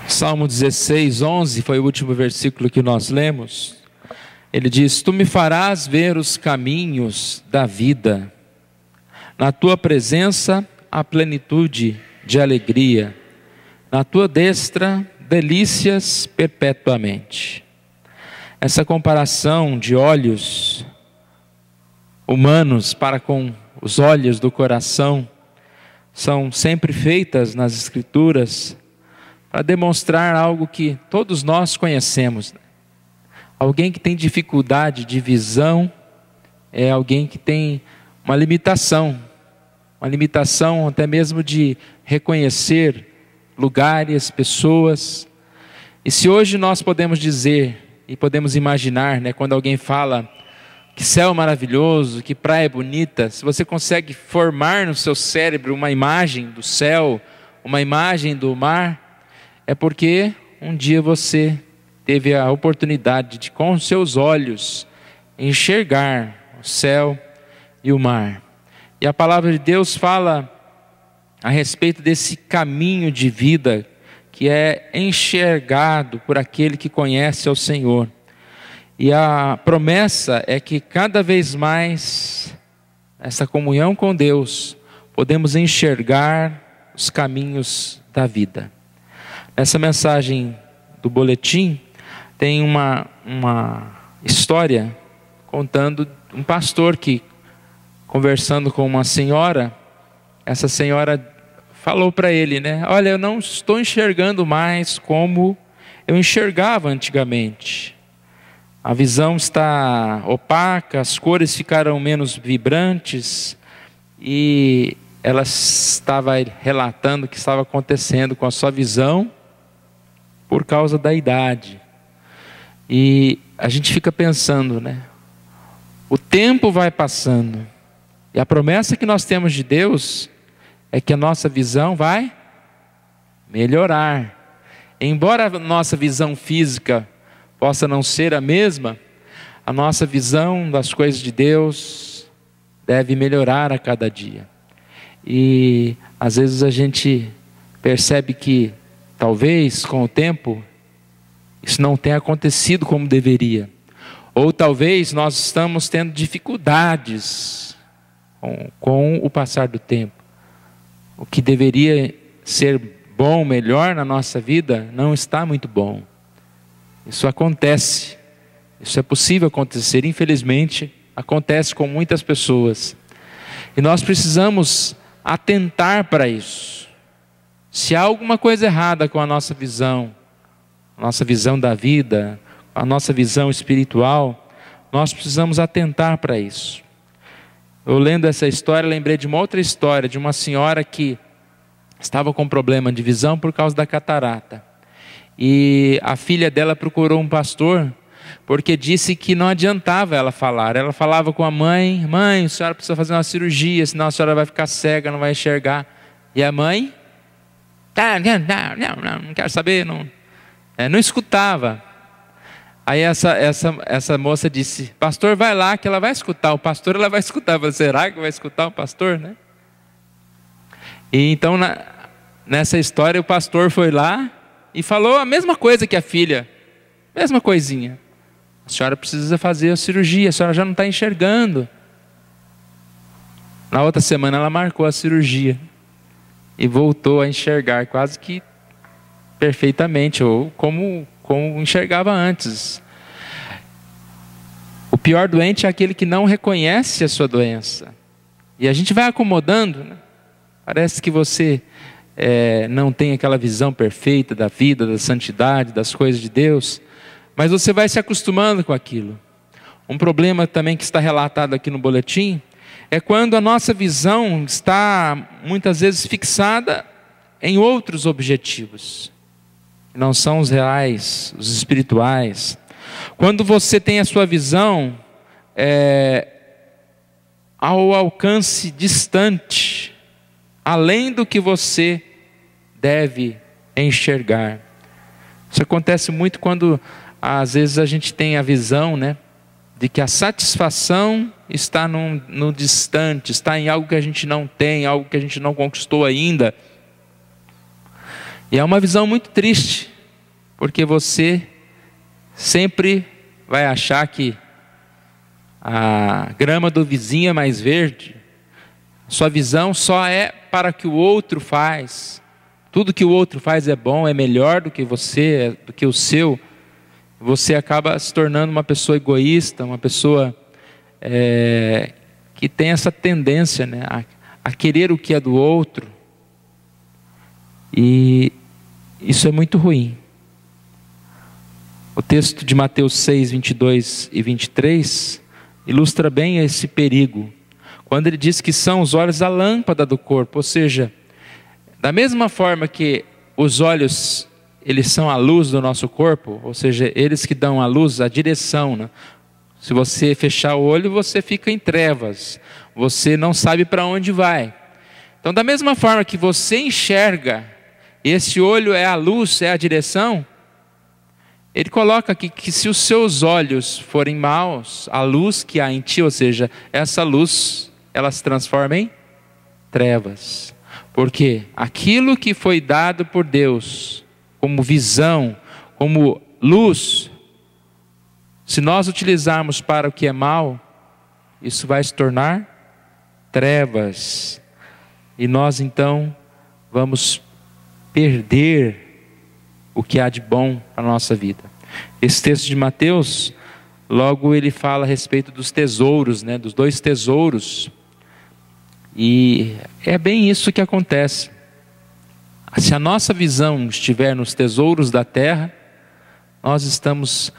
Salmo 16, 11 foi o último versículo que nós lemos. Ele diz: Tu me farás ver os caminhos da vida, na tua presença há plenitude de alegria, na tua destra delícias perpetuamente. Essa comparação de olhos humanos para com os olhos do coração são sempre feitas nas Escrituras para demonstrar algo que todos nós conhecemos. Alguém que tem dificuldade de visão é alguém que tem uma limitação até mesmo de reconhecer lugares, pessoas. E se hoje nós podemos dizer e podemos imaginar, quando alguém fala que céu maravilhoso, que praia bonita, se você consegue formar no seu cérebro uma imagem do céu, uma imagem do mar, é porque um dia você teve a oportunidade de, com os seus olhos, enxergar o céu e o mar. E a palavra de Deus fala a respeito desse caminho de vida que é enxergado por aquele que conhece ao Senhor. E a promessa é que cada vez mais, essa comunhão com Deus, podemos enxergar os caminhos da vida. Essa mensagem do boletim tem uma história contando um pastor que, conversando com uma senhora, essa senhora falou para ele, olha, eu não estou enxergando mais como eu enxergava antigamente. A visão está opaca, as cores ficaram menos vibrantes, e ela estava relatando o que estava acontecendo com a sua visão por causa da idade. E a gente fica pensando, o tempo vai passando, e a promessa que nós temos de Deus é que a nossa visão vai melhorar. Embora a nossa visão física possa não ser a mesma, a nossa visão das coisas de Deus deve melhorar a cada dia. E às vezes a gente percebe que talvez com o tempo isso não tenha acontecido como deveria. Ou talvez nós estamos tendo dificuldades com o passar do tempo. O que deveria ser bom, melhor na nossa vida, não está muito bom. Isso acontece. Isso é possível acontecer. Infelizmente, acontece com muitas pessoas. E nós precisamos atentar para isso. Se há alguma coisa errada com a nossa visão da vida, a nossa visão espiritual, nós precisamos atentar para isso. Eu lendo essa história, lembrei de uma outra história, de uma senhora que estava com problema de visão por causa da catarata. E a filha dela procurou um pastor, porque disse que não adiantava ela falar. Ela falava com a mãe: mãe, a senhora precisa fazer uma cirurgia, senão a senhora vai ficar cega, não vai enxergar. E a mãe: não quero saber, não escutava. Aí essa moça disse: pastor, vai lá que ela vai escutar. O pastor, ela vai escutar. Eu falei: será que vai escutar o pastor, E então nessa história o pastor foi lá e falou a mesma coisa que a filha, mesma coisinha: a senhora precisa fazer a cirurgia, a senhora já não está enxergando. Na outra semana ela marcou a cirurgia e voltou a enxergar quase que perfeitamente, ou como enxergava antes. O pior doente é aquele que não reconhece a sua doença. E a gente vai acomodando, Parece que você não tem aquela visão perfeita da vida, da santidade, das coisas de Deus, mas você vai se acostumando com aquilo. Um problema também que está relatado aqui no boletim é quando a nossa visão está muitas vezes fixada em outros objetivos, que não são os reais, os espirituais. Quando você tem a sua visão ao alcance distante, além do que você deve enxergar. Isso acontece muito quando às vezes a gente tem a visão, de que a satisfação está no distante, está em algo que a gente não tem, algo que a gente não conquistou ainda. E é uma visão muito triste, porque você sempre vai achar que a grama do vizinho é mais verde. Sua visão só é para o que o outro faz. Tudo que o outro faz é bom, é melhor do que você, do que o seu. Você acaba se tornando uma pessoa egoísta, uma pessoa que tem essa tendência, né, a querer o que é do outro. E isso é muito ruim. O texto de Mateus 6, 22 e 23 ilustra bem esse perigo, quando ele diz que são os olhos a lâmpada do corpo. Ou seja, da mesma forma que os olhos, eles são a luz do nosso corpo, ou seja, eles que dão a luz, a direção, né? Se você fechar o olho, você fica em trevas, você não sabe para onde vai. Então, da mesma forma que você enxerga, esse olho é a luz, é a direção, ele coloca aqui que se os seus olhos forem maus, a luz que há em ti, ou seja, essa luz, ela se transforma em trevas. Porque aquilo que foi dado por Deus, como visão, como luz, se nós utilizarmos para o que é mal, isso vai se tornar trevas. E nós então vamos perder o que há de bom para a nossa vida. Esse texto de Mateus, logo ele fala a respeito dos tesouros, né, dos 2 tesouros. E é bem isso que acontece. Se a nossa visão estiver nos tesouros da terra, nós estamos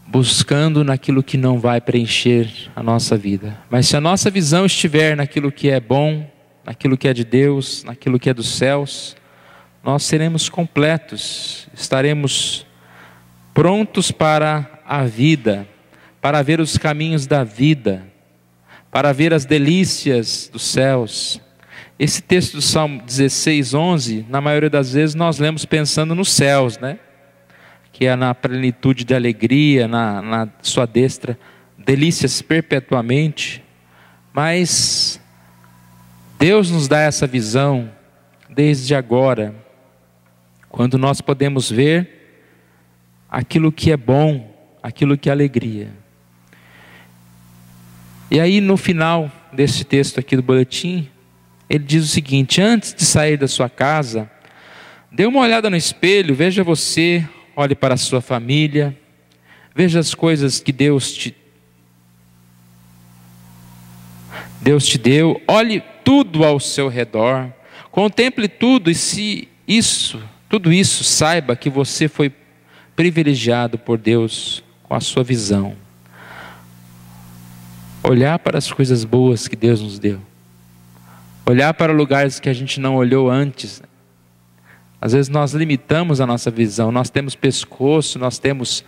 buscando naquilo que não vai preencher a nossa vida. Mas se a nossa visão estiver naquilo que é bom, naquilo que é de Deus, naquilo que é dos céus, nós seremos completos, estaremos prontos para a vida, para ver os caminhos da vida, para ver as delícias dos céus. Esse texto do Salmo 16, 11, na maioria das vezes nós lemos pensando nos céus, né? Que é na plenitude de alegria, na sua destra, delícias perpetuamente. Mas Deus nos dá essa visão desde agora, quando nós podemos ver aquilo que é bom, aquilo que é alegria. E aí no final desse texto aqui do boletim, ele diz o seguinte: antes de sair da sua casa, dê uma olhada no espelho, veja você, olhe para a sua família, veja as coisas que Deus te deu, olhe tudo ao seu redor, contemple tudo e se tudo isso, saiba que você foi privilegiado por Deus com a sua visão. Olhar para as coisas boas que Deus nos deu. Olhar para lugares que a gente não olhou antes. Às vezes nós limitamos a nossa visão. Nós temos pescoço, nós temos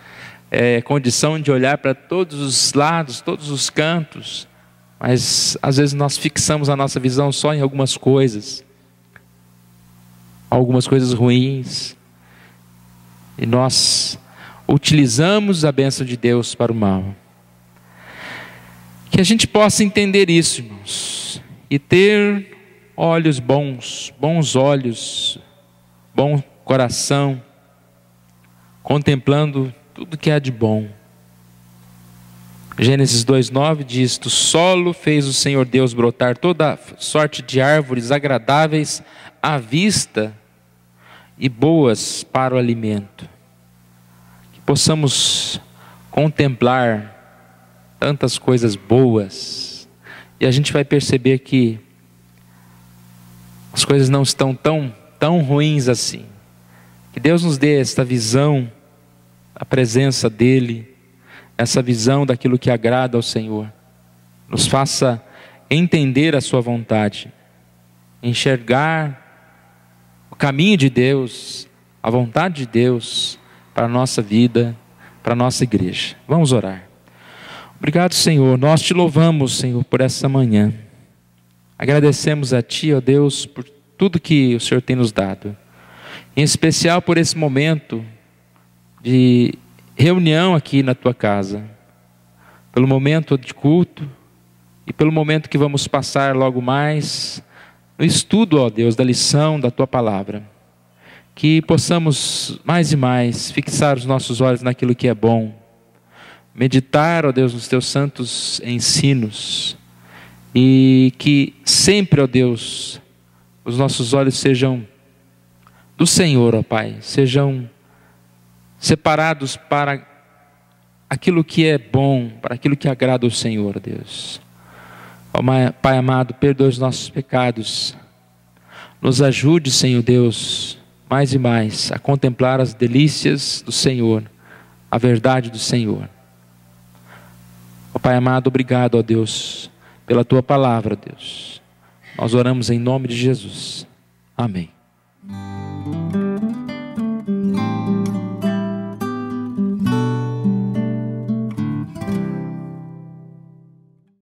condição de olhar para todos os lados, todos os cantos. Mas às vezes nós fixamos a nossa visão só em algumas coisas ruins, e nós utilizamos a bênção de Deus para o mal. Que a gente possa entender isso, irmãos, e ter olhos bons olhos, bom coração, contemplando tudo que há de bom. Gênesis 2:9 diz: do solo fez o Senhor Deus brotar toda sorte de árvores agradáveis à vista e boas para o alimento. Que possamos contemplar tantas coisas boas, e a gente vai perceber que as coisas não estão tão ruins assim. Que Deus nos dê esta visão, a presença dEle, essa visão daquilo que agrada ao Senhor, nos faça entender a sua vontade, enxergar o caminho de Deus, a vontade de Deus para a nossa vida, para a nossa igreja. Vamos orar. Obrigado, Senhor, nós te louvamos, Senhor, por essa manhã. Agradecemos a Ti, ó Deus, por tudo que o Senhor tem nos dado, em especial por esse momento de reunião aqui na Tua casa. pelo momento de culto e pelo momento que vamos passar logo mais no estudo, ó Deus, da lição da Tua Palavra. Que possamos mais e mais fixar os nossos olhos naquilo que é bom, meditar, ó Deus, nos Teus santos ensinos, e que sempre, ó Deus, os nossos olhos sejam do Senhor, ó Pai, sejam separados para aquilo que é bom, para aquilo que agrada ao Senhor, ó Deus. Ó Pai amado, perdoa os nossos pecados, nos ajude, Senhor Deus, mais e mais a contemplar as delícias do Senhor, a verdade do Senhor. Ó Pai amado, obrigado, ó Deus, pela Tua Palavra, Deus. Nós oramos em nome de Jesus. Amém.